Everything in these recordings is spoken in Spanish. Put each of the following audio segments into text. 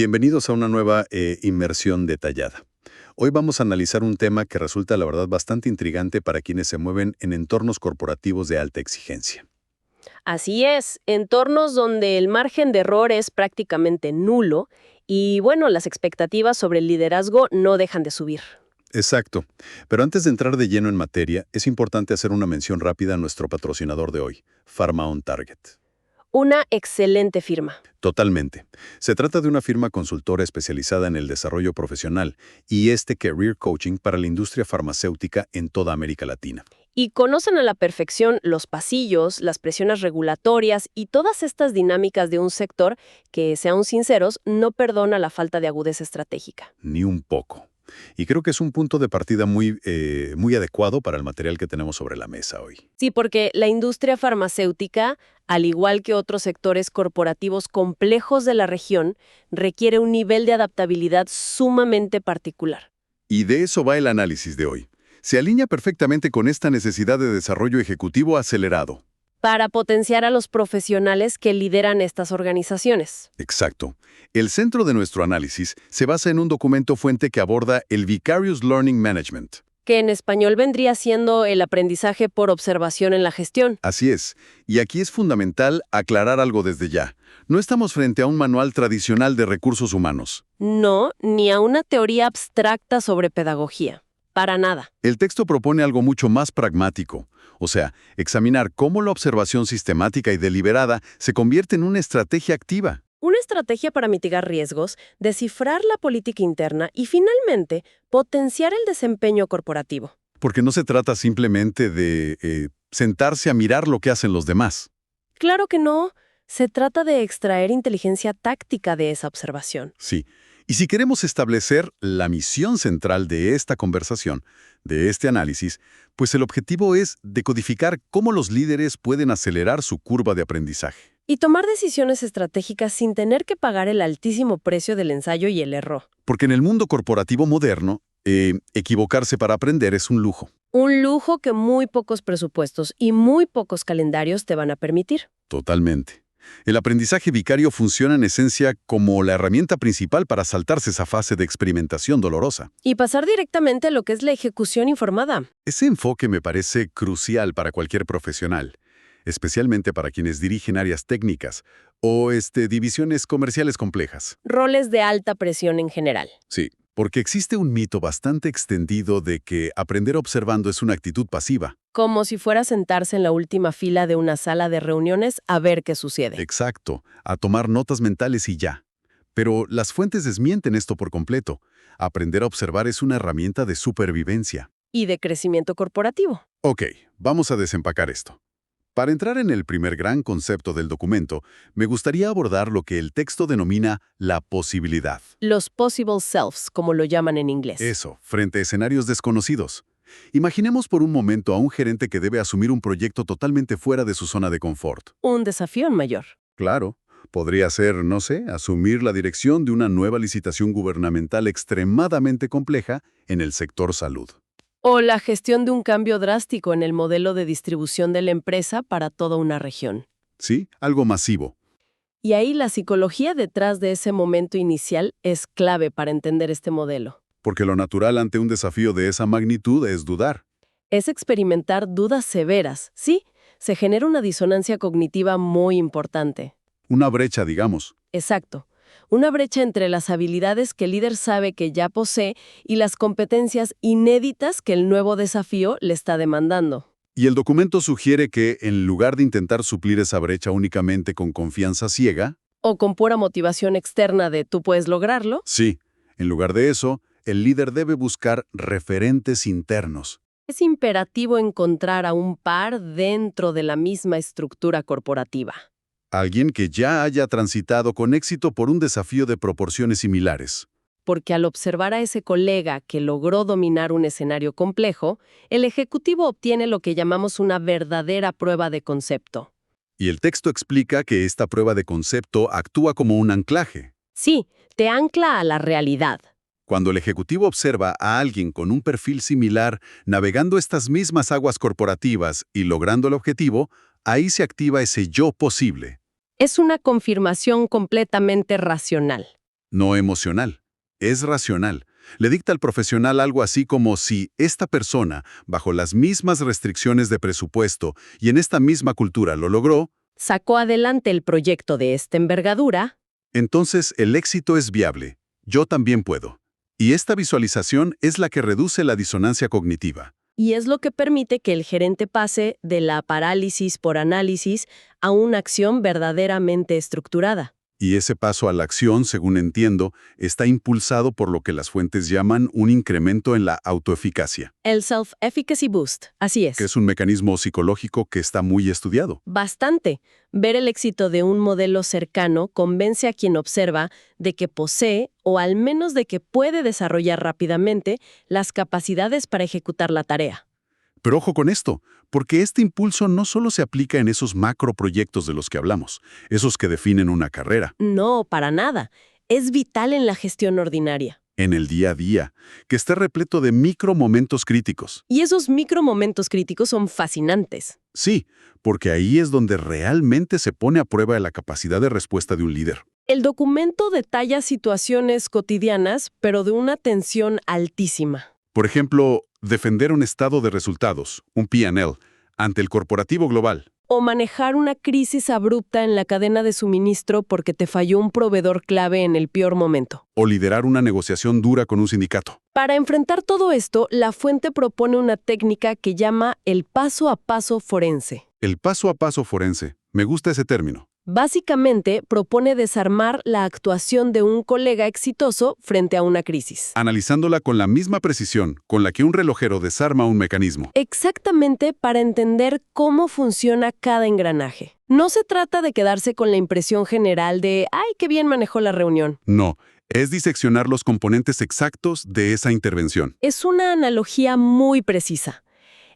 Bienvenidos a una nueva inmersión detallada. Hoy vamos a analizar un tema que resulta, la verdad, bastante intrigante para quienes se mueven en entornos corporativos de alta exigencia. Así es, entornos donde el margen de error es prácticamente nulo y bueno, las expectativas sobre el liderazgo no dejan de subir. Exacto. Pero antes de entrar de lleno en materia, es importante hacer una mención rápida a nuestro patrocinador de hoy, Pharma On Target. Una excelente firma. Totalmente. Se trata de una firma consultora especializada en el desarrollo profesional y career coaching para la industria farmacéutica en toda América Latina. Y conocen a la perfección los pasillos, las presiones regulatorias y todas estas dinámicas de un sector que, seamos sinceros, no perdona la falta de agudeza estratégica. Ni un poco. Y creo que es un punto de partida muy adecuado para el material que tenemos sobre la mesa hoy. Sí, porque la industria farmacéutica, al igual que otros sectores corporativos complejos de la región, requiere un nivel de adaptabilidad sumamente particular. Y de eso va el análisis de hoy. Se alinea perfectamente con esta necesidad de desarrollo ejecutivo acelerado. Para potenciar a los profesionales que lideran estas organizaciones. Exacto. El centro de nuestro análisis se basa en un documento fuente que aborda el Vicarious Learning Management. Que en español vendría siendo el aprendizaje por observación en la gestión. Así es. Y aquí es fundamental aclarar algo desde ya. No estamos frente a un manual tradicional de recursos humanos. No, ni a una teoría abstracta sobre pedagogía. Para nada. El texto propone algo mucho más pragmático, o sea, examinar cómo la observación sistemática y deliberada se convierte en una estrategia activa. Una estrategia para mitigar riesgos, descifrar la política interna y, finalmente, potenciar el desempeño corporativo. Porque no se trata simplemente de sentarse a mirar lo que hacen los demás. Claro que no. Se trata de extraer inteligencia táctica de esa observación. Sí. Y si queremos establecer la misión central de esta conversación, de este análisis, pues el objetivo es decodificar cómo los líderes pueden acelerar su curva de aprendizaje. Y tomar decisiones estratégicas sin tener que pagar el altísimo precio del ensayo y el error. Porque en el mundo corporativo moderno, equivocarse para aprender es un lujo. Un lujo que muy pocos presupuestos y muy pocos calendarios te van a permitir. Totalmente. El aprendizaje vicario funciona en esencia como la herramienta principal para saltarse esa fase de experimentación dolorosa. Y pasar directamente a lo que es la ejecución informada. Ese enfoque me parece crucial para cualquier profesional, especialmente para quienes dirigen áreas técnicas o divisiones comerciales complejas. Roles de alta presión en general. Sí, porque existe un mito bastante extendido de que aprender observando es una actitud pasiva. Como si fuera a sentarse en la última fila de una sala de reuniones a ver qué sucede. Exacto, a tomar notas mentales y ya. Pero las fuentes desmienten esto por completo. Aprender a observar es una herramienta de supervivencia. Y de crecimiento corporativo. Ok, vamos a desempacar esto. Para entrar en el primer gran concepto del documento, me gustaría abordar lo que el texto denomina la posibilidad. Los possible selves, como lo llaman en inglés. Eso, frente a escenarios desconocidos. Imaginemos por un momento a un gerente que debe asumir un proyecto totalmente fuera de su zona de confort. Un desafío mayor. Claro, podría ser, no sé, asumir la dirección de una nueva licitación gubernamental extremadamente compleja en el sector salud. O la gestión de un cambio drástico en el modelo de distribución de la empresa para toda una región. Sí, algo masivo. Y ahí la psicología detrás de ese momento inicial es clave para entender este modelo. Porque lo natural ante un desafío de esa magnitud es dudar. Es experimentar dudas severas. Sí, se genera una disonancia cognitiva muy importante. Una brecha, digamos. Exacto. Una brecha entre las habilidades que el líder sabe que ya posee y las competencias inéditas que el nuevo desafío le está demandando. Y el documento sugiere que, en lugar de intentar suplir esa brecha únicamente con confianza ciega, O con pura motivación externa de tú puedes lograrlo, sí, en lugar de eso, el líder debe buscar referentes internos. es imperativo encontrar a un par dentro de la misma estructura corporativa. Alguien que ya haya transitado con éxito por un desafío de proporciones similares. Porque al observar a ese colega que logró dominar un escenario complejo, el ejecutivo obtiene lo que llamamos una verdadera prueba de concepto. Y el texto explica que esta prueba de concepto actúa como un anclaje. Sí, te ancla a la realidad. Cuando el ejecutivo observa a alguien con un perfil similar navegando estas mismas aguas corporativas y logrando el objetivo, ahí se activa ese yo posible. Es una confirmación completamente racional. no emocional, es racional. Le dicta al profesional algo así como si esta persona, bajo las mismas restricciones de presupuesto y en esta misma cultura lo logró, Sacó adelante el proyecto de esta envergadura. entonces el éxito es viable. Yo también puedo. Y esta visualización es la que reduce la disonancia cognitiva. Y es lo que permite que el gerente pase de la parálisis por análisis a una acción verdaderamente estructurada. Y ese paso a la acción, según entiendo, está impulsado por lo que las fuentes llaman un incremento en la autoeficacia, El Self-Efficacy Boost, así es. que es un mecanismo psicológico que está muy estudiado. Bastante. Ver el éxito de un modelo cercano convence a quien observa de que posee, o al menos de que puede desarrollar rápidamente, las capacidades para ejecutar la tarea. Pero ojo con esto, porque este impulso no solo se aplica en esos macroproyectos de los que hablamos, esos que definen una carrera, No, para nada. Es vital en la gestión ordinaria. en el día a día, que esté repleto de micromomentos críticos. Y esos micromomentos críticos son fascinantes. Sí, porque ahí es donde realmente se pone a prueba la capacidad de respuesta de un líder. El documento detalla situaciones cotidianas, pero de una tensión altísima. Por ejemplo, defender un estado de resultados, un P&L, ante el corporativo global. O manejar una crisis abrupta en la cadena de suministro porque te falló un proveedor clave en el peor momento. O liderar una negociación dura con un sindicato. Para enfrentar todo esto, la fuente propone una técnica que llama el paso a paso forense. El paso a paso forense. Me gusta ese término. Básicamente, propone desarmar la actuación de un colega exitoso frente a una crisis. Analizándola con la misma precisión con la que un relojero desarma un mecanismo. Exactamente para entender cómo funciona cada engranaje. No se trata de quedarse con la impresión general de ¡ay, qué bien manejó la reunión! No, es diseccionar los componentes exactos de esa intervención. Es una analogía muy precisa.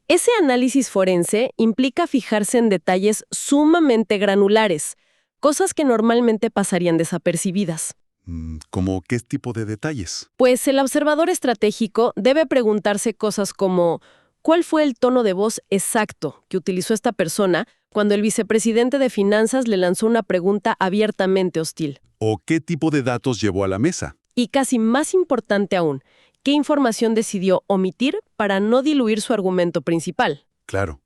Ese análisis forense implica fijarse en detalles sumamente granulares, cosas que normalmente pasarían desapercibidas. ¿Cómo qué tipo de detalles? Pues el observador estratégico debe preguntarse cosas como ¿cuál fue el tono de voz exacto que utilizó esta persona cuando el vicepresidente de Finanzas le lanzó una pregunta abiertamente hostil? ¿O qué tipo de datos llevó a la mesa? Y casi más importante aún, ¿qué información decidió omitir para no diluir su argumento principal? Claro.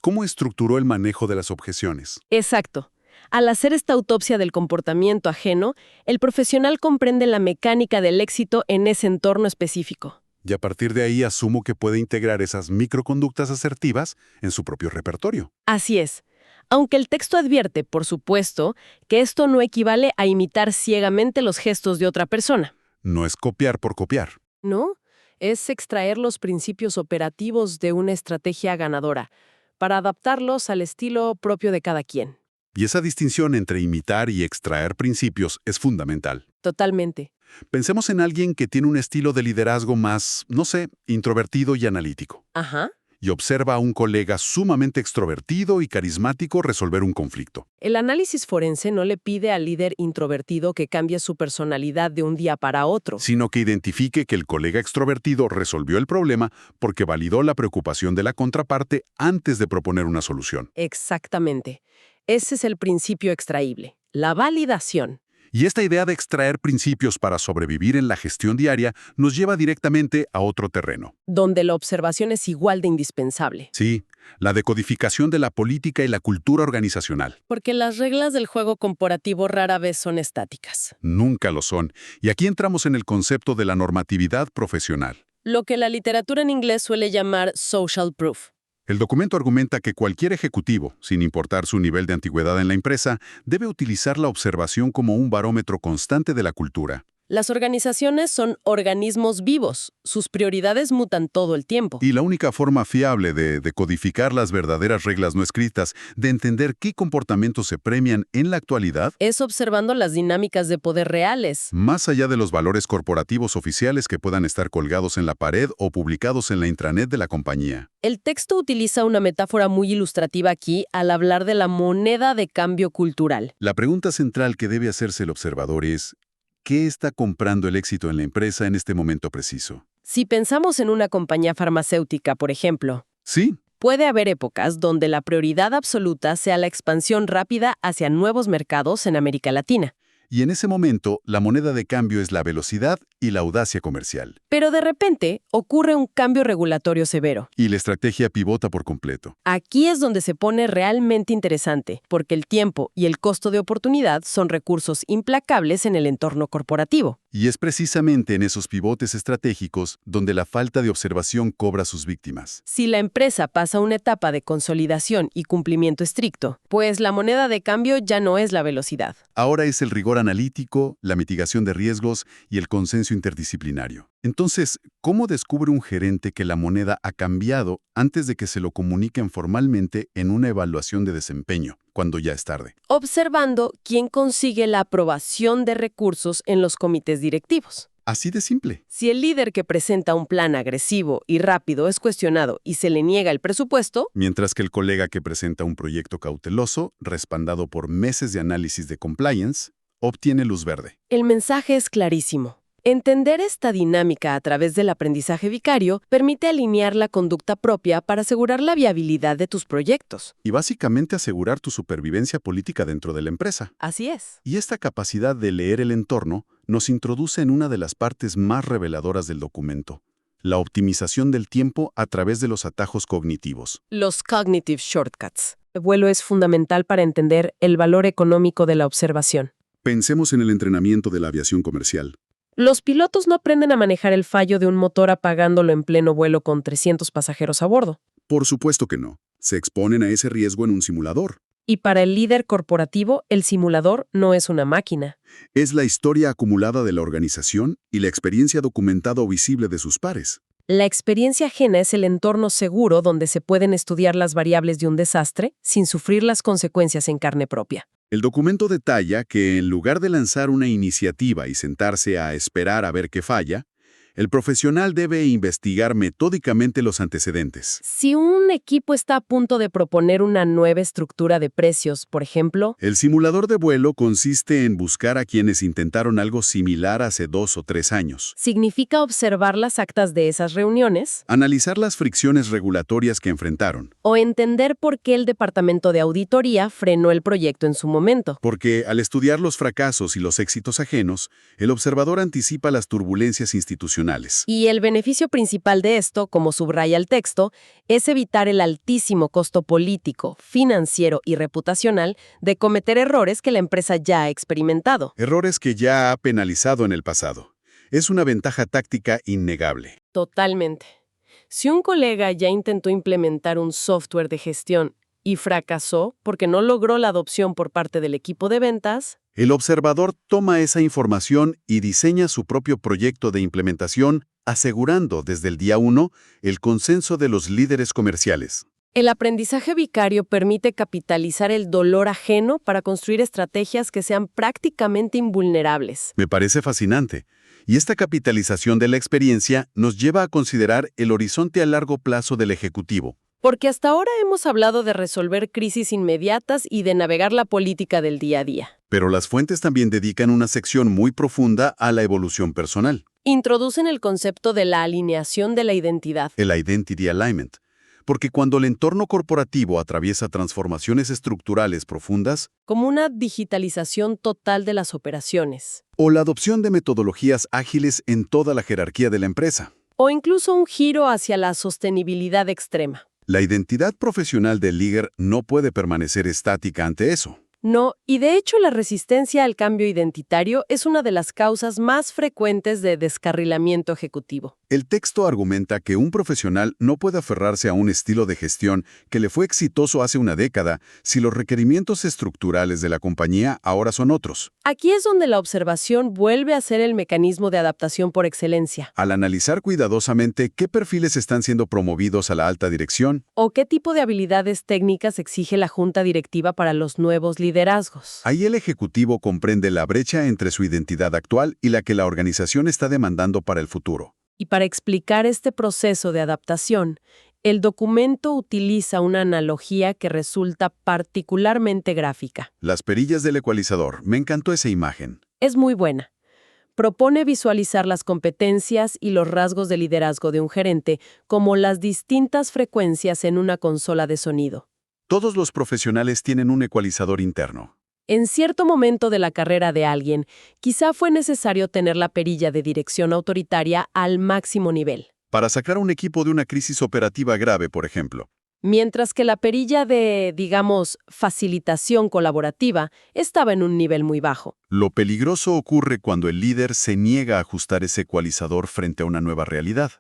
¿Cómo estructuró el manejo de las objeciones? Exacto. Al hacer esta autopsia del comportamiento ajeno, el profesional comprende la mecánica del éxito en ese entorno específico. Y a partir de ahí asumo que puede integrar esas microconductas asertivas en su propio repertorio. Así es. Aunque el texto advierte, por supuesto, que esto no equivale a imitar ciegamente los gestos de otra persona. No es copiar por copiar. ¿No? Es extraer los principios operativos de una estrategia ganadora, para adaptarlos al estilo propio de cada quien. Y esa distinción entre imitar y extraer principios es fundamental. Totalmente. Pensemos en alguien que tiene un estilo de liderazgo más, no sé, introvertido y analítico, Ajá. y observa a un colega sumamente extrovertido y carismático resolver un conflicto. El análisis forense no le pide al líder introvertido que cambie su personalidad de un día para otro. Sino que identifique que el colega extrovertido resolvió el problema porque validó la preocupación de la contraparte antes de proponer una solución. Exactamente. Ese es el principio extraíble, la validación. Y esta idea de extraer principios para sobrevivir en la gestión diaria nos lleva directamente a otro terreno. Donde la observación es igual de indispensable. Sí, la decodificación de la política y la cultura organizacional. Porque las reglas del juego corporativo rara vez son estáticas. Nunca lo son. Y aquí entramos en el concepto de la normatividad profesional. Lo que la literatura en inglés suele llamar social proof. El documento argumenta que cualquier ejecutivo, sin importar su nivel de antigüedad en la empresa, debe utilizar la observación como un barómetro constante de la cultura. Las organizaciones son organismos vivos. Sus prioridades mutan todo el tiempo. Y la única forma fiable de decodificar las verdaderas reglas no escritas, de entender qué comportamientos se premian en la actualidad, Es observando las dinámicas de poder reales. más allá de los valores corporativos oficiales que puedan estar colgados en la pared o publicados en la intranet de la compañía. El texto utiliza una metáfora muy ilustrativa aquí al hablar de la moneda de cambio cultural. La pregunta central que debe hacerse el observador es, ¿qué está comprando el éxito en la empresa en este momento preciso? Si pensamos en una compañía farmacéutica, por ejemplo, Sí, puede haber épocas donde la prioridad absoluta sea la expansión rápida hacia nuevos mercados en América Latina. Y en ese momento, la moneda de cambio es la velocidad y la audacia comercial. Pero de repente ocurre un cambio regulatorio severo. Y la estrategia pivota por completo. Aquí es donde se pone realmente interesante, porque el tiempo y el costo de oportunidad son recursos implacables en el entorno corporativo. Y es precisamente en esos pivotes estratégicos donde la falta de observación cobra sus víctimas. Si la empresa pasa una etapa de consolidación y cumplimiento estricto, pues la moneda de cambio ya no es la velocidad. Ahora es el rigor analítico, la mitigación de riesgos y el consenso interdisciplinario. Entonces, ¿cómo descubre un gerente que la moneda ha cambiado antes de que se lo comuniquen formalmente en una evaluación de desempeño, cuando ya es tarde? Observando quién consigue la aprobación de recursos en los comités directivos. Así de simple. Si el líder que presenta un plan agresivo y rápido es cuestionado y se le niega el presupuesto, Mientras que el colega que presenta un proyecto cauteloso, respaldado por meses de análisis de compliance, obtiene luz verde. el mensaje es clarísimo. Entender esta dinámica a través del aprendizaje vicario permite alinear la conducta propia para asegurar la viabilidad de tus proyectos. Y básicamente asegurar tu supervivencia política dentro de la empresa. Así es. Y esta capacidad de leer el entorno nos introduce en una de las partes más reveladoras del documento: la optimización del tiempo a través de los atajos cognitivos. Los cognitive shortcuts. El vuelo es fundamental para entender el valor económico de la observación. Pensemos en el entrenamiento de la aviación comercial. Los pilotos no aprenden a manejar el fallo de un motor apagándolo en pleno vuelo con 300 pasajeros a bordo. Por supuesto que no. Se exponen a ese riesgo en un simulador. Y para el líder corporativo, el simulador no es una máquina. Es la historia acumulada de la organización y la experiencia documentada o visible de sus pares. La experiencia ajena es el entorno seguro donde se pueden estudiar las variables de un desastre sin sufrir las consecuencias en carne propia. El documento detalla que en lugar de lanzar una iniciativa y sentarse a esperar a ver qué falla, el profesional debe investigar metódicamente los antecedentes. Si un equipo está a punto de proponer una nueva estructura de precios, por ejemplo, El simulador de vuelo consiste en buscar a quienes intentaron algo similar hace 2 o 3 años. significa observar las actas de esas reuniones Analizar las fricciones regulatorias que enfrentaron. o entender por qué el departamento de auditoría frenó el proyecto en su momento. Porque al estudiar los fracasos y los éxitos ajenos, el observador anticipa las turbulencias institucionales. Y el beneficio principal de esto, como subraya el texto, es evitar el altísimo costo político, financiero y reputacional de cometer errores que la empresa ya ha experimentado. Errores que ya ha penalizado en el pasado. Es una ventaja táctica innegable. Totalmente. Si un colega ya intentó implementar un software de gestión y fracasó porque no logró la adopción por parte del equipo de ventas, El observador toma esa información y diseña su propio proyecto de implementación, asegurando desde el día 1 el consenso de los líderes comerciales. el aprendizaje vicario permite capitalizar el dolor ajeno para construir estrategias que sean prácticamente invulnerables. Me parece fascinante. Y esta capitalización de la experiencia nos lleva a considerar el horizonte a largo plazo del ejecutivo. Porque hasta ahora hemos hablado de resolver crisis inmediatas y de navegar la política del día a día. Pero las fuentes también dedican una sección muy profunda a la evolución personal, Introducen el concepto de la alineación de la identidad. el Identity Alignment. Porque cuando el entorno corporativo atraviesa transformaciones estructurales profundas, Como una digitalización total de las operaciones. o la adopción de metodologías ágiles en toda la jerarquía de la empresa, O incluso un giro hacia la sostenibilidad extrema. la identidad profesional del líder no puede permanecer estática ante eso. No, y de hecho la resistencia al cambio identitario es una de las causas más frecuentes de descarrilamiento ejecutivo. El texto argumenta que un profesional no puede aferrarse a un estilo de gestión que le fue exitoso hace una década si los requerimientos estructurales de la compañía ahora son otros. Aquí es donde la observación vuelve a ser el mecanismo de adaptación por excelencia. Al analizar cuidadosamente qué perfiles están siendo promovidos a la alta dirección, ¿O qué tipo de habilidades técnicas exige la junta directiva para los nuevos liderazgos? ahí el ejecutivo comprende la brecha entre su identidad actual y la que la organización está demandando para el futuro. Y para explicar este proceso de adaptación, el documento utiliza una analogía que resulta particularmente gráfica. Las perillas del ecualizador. Me encantó esa imagen. Es muy buena. Propone visualizar las competencias y los rasgos de liderazgo de un gerente como las distintas frecuencias en una consola de sonido. Todos los profesionales tienen un ecualizador interno. En cierto momento de la carrera de alguien, quizá fue necesario tener la perilla de dirección autoritaria al máximo nivel, Para sacar a un equipo de una crisis operativa grave, por ejemplo. mientras que la perilla de, digamos, facilitación colaborativa estaba en un nivel muy bajo. Lo peligroso ocurre cuando el líder se niega a ajustar ese ecualizador frente a una nueva realidad.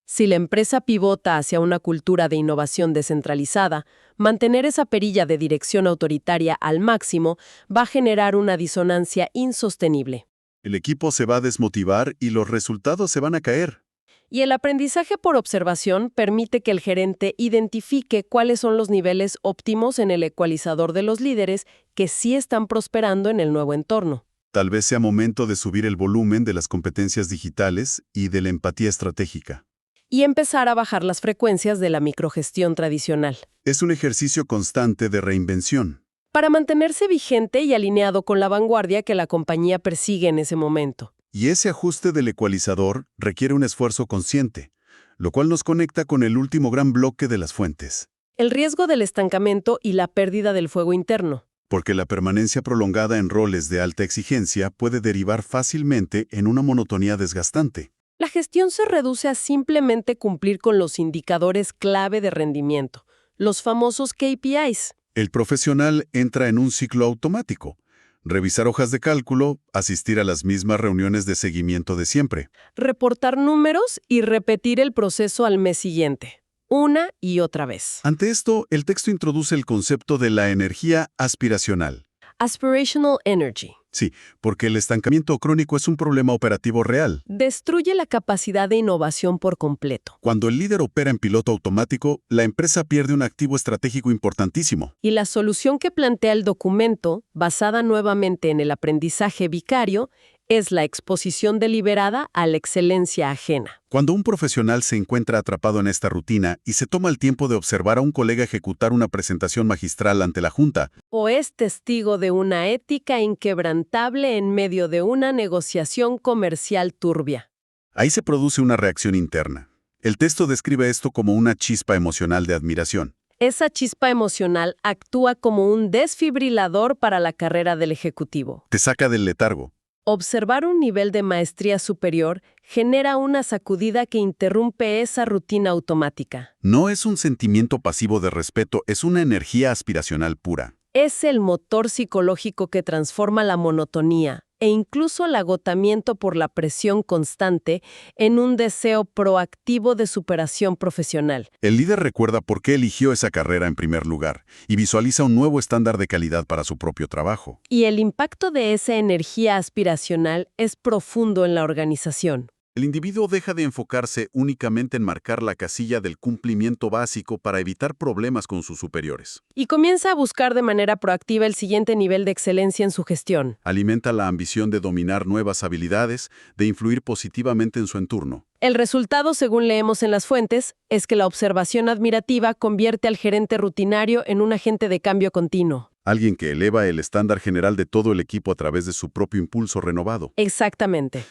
Si la empresa pivota hacia una cultura de innovación descentralizada, mantener esa perilla de dirección autoritaria al máximo va a generar una disonancia insostenible. El equipo se va a desmotivar y los resultados se van a caer. Y el aprendizaje por observación permite que el gerente identifique cuáles son los niveles óptimos en el ecualizador de los líderes que sí están prosperando en el nuevo entorno. Tal vez sea momento de subir el volumen de las competencias digitales y de la empatía estratégica. Y empezar a bajar las frecuencias de la microgestión tradicional, Es un ejercicio constante de reinvención. para mantenerse vigente y alineado con la vanguardia que la compañía persigue en ese momento. Y ese ajuste del ecualizador requiere un esfuerzo consciente, lo cual nos conecta con el último gran bloque de las fuentes. El riesgo del estancamiento y la pérdida del fuego interno. Porque la permanencia prolongada en roles de alta exigencia puede derivar fácilmente en una monotonía desgastante. La gestión se reduce a simplemente cumplir con los indicadores clave de rendimiento, los famosos KPIs. El profesional entra en un ciclo automático. Revisar hojas de cálculo, asistir a las mismas reuniones de seguimiento de siempre. Reportar números y repetir el proceso al mes siguiente, una y otra vez. Ante esto, el texto introduce el concepto de la energía aspiracional. Aspirational Energy. Sí, porque el estancamiento crónico es un problema operativo real. Destruye la capacidad de innovación por completo. Cuando el líder opera en piloto automático, la empresa pierde un activo estratégico importantísimo. Y la solución que plantea el documento, basada nuevamente en el aprendizaje vicario, es la exposición deliberada a la excelencia ajena. Cuando un profesional se encuentra atrapado en esta rutina y se toma el tiempo de observar a un colega ejecutar una presentación magistral ante la junta, O es testigo de una ética inquebrantable en medio de una negociación comercial turbia. ahí se produce una reacción interna. El texto describe esto como una chispa emocional de admiración. Esa chispa emocional actúa como un desfibrilador para la carrera del ejecutivo. Te saca del letargo. Observar un nivel de maestría superior genera una sacudida que interrumpe esa rutina automática. No es un sentimiento pasivo de respeto, es una energía aspiracional pura. Es el motor psicológico que transforma la monotonía e incluso el agotamiento por la presión constante en un deseo proactivo de superación profesional. El líder recuerda por qué eligió esa carrera en primer lugar y visualiza un nuevo estándar de calidad para su propio trabajo. Y el impacto de esa energía aspiracional es profundo en la organización. El individuo deja de enfocarse únicamente en marcar la casilla del cumplimiento básico para evitar problemas con sus superiores. Y comienza a buscar de manera proactiva el siguiente nivel de excelencia en su gestión. Alimenta la ambición de dominar nuevas habilidades, de influir positivamente en su entorno. El resultado, según leemos en las fuentes, es que la observación admirativa convierte al gerente rutinario en un agente de cambio continuo. Alguien que eleva el estándar general de todo el equipo a través de su propio impulso renovado. Exactamente.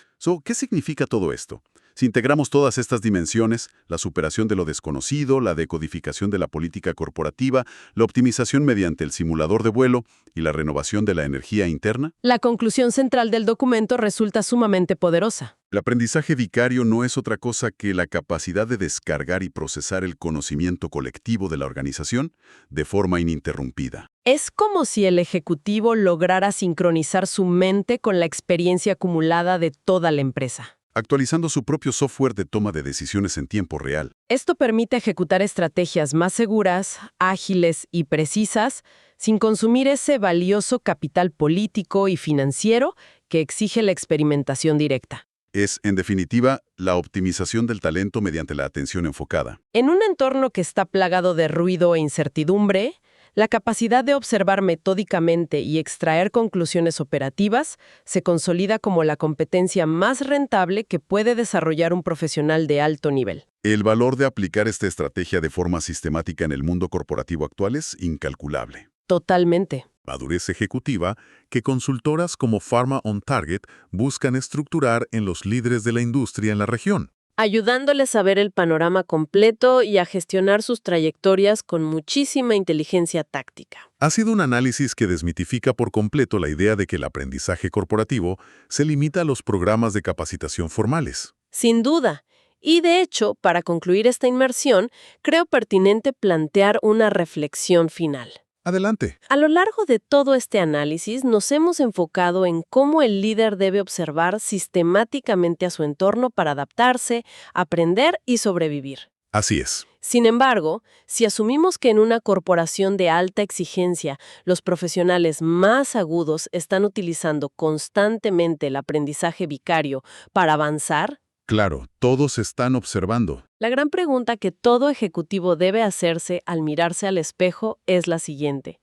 ¿Qué significa todo esto? Si integramos todas estas dimensiones, la superación de lo desconocido, la decodificación de la política corporativa, la optimización mediante el simulador de vuelo y la renovación de la energía interna, La conclusión central del documento resulta sumamente poderosa. el aprendizaje vicario no es otra cosa que la capacidad de descargar y procesar el conocimiento colectivo de la organización de forma ininterrumpida. Es como si el ejecutivo lograra sincronizar su mente con la experiencia acumulada de toda la empresa. Actualizando su propio software de toma de decisiones en tiempo real. Esto permite ejecutar estrategias más seguras, ágiles y precisas, sin consumir ese valioso capital político y financiero que exige la experimentación directa. Es, en definitiva, la optimización del talento mediante la atención enfocada. En un entorno que está plagado de ruido e incertidumbre, la capacidad de observar metódicamente y extraer conclusiones operativas se consolida como la competencia más rentable que puede desarrollar un profesional de alto nivel. El valor de aplicar esta estrategia de forma sistemática en el mundo corporativo actual es incalculable. Totalmente. Madurez ejecutiva que consultoras como Pharma on Target buscan estructurar en los líderes de la industria en la región. ayudándoles a ver el panorama completo y a gestionar sus trayectorias con muchísima inteligencia táctica. Ha sido un análisis que desmitifica por completo la idea de que el aprendizaje corporativo se limita a los programas de capacitación formales. Sin duda. Y de hecho, para concluir esta inmersión, creo pertinente plantear una reflexión final. Adelante. A lo largo de todo este análisis, nos hemos enfocado en cómo el líder debe observar sistemáticamente a su entorno para adaptarse, aprender y sobrevivir. Así es. Sin embargo, si asumimos que en una corporación de alta exigencia, los profesionales más agudos están utilizando constantemente el aprendizaje vicario para avanzar, Claro, todos están observando. la gran pregunta que todo ejecutivo debe hacerse al mirarse al espejo es la siguiente.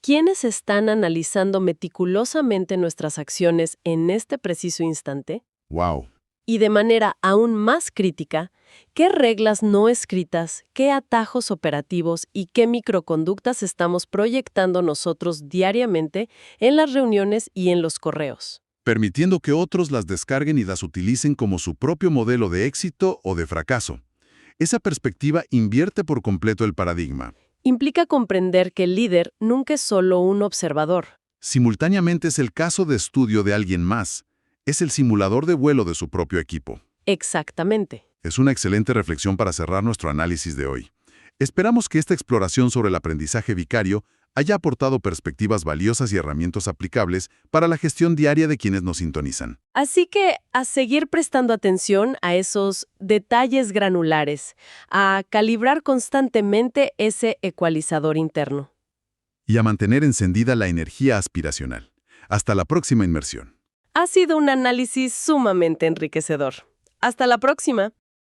¿Quiénes están analizando meticulosamente nuestras acciones en este preciso instante? ¡Wow! Y de manera aún más crítica, ¿qué reglas no escritas, qué atajos operativos y qué microconductas estamos proyectando nosotros diariamente en las reuniones y en los correos? Permitiendo que otros las descarguen y las utilicen como su propio modelo de éxito o de fracaso. Esa perspectiva invierte por completo el paradigma. Implica comprender que el líder nunca es solo un observador. Simultáneamente es el caso de estudio de alguien más. Es el simulador de vuelo de su propio equipo. Exactamente. Es una excelente reflexión para cerrar nuestro análisis de hoy. Esperamos que esta exploración sobre el aprendizaje vicario haya aportado perspectivas valiosas y herramientas aplicables para la gestión diaria de quienes nos sintonizan. Así que a seguir prestando atención a esos detalles granulares, a calibrar constantemente ese ecualizador interno. Y a mantener encendida la energía aspiracional. Hasta la próxima inmersión. Ha sido un análisis sumamente enriquecedor. Hasta la próxima.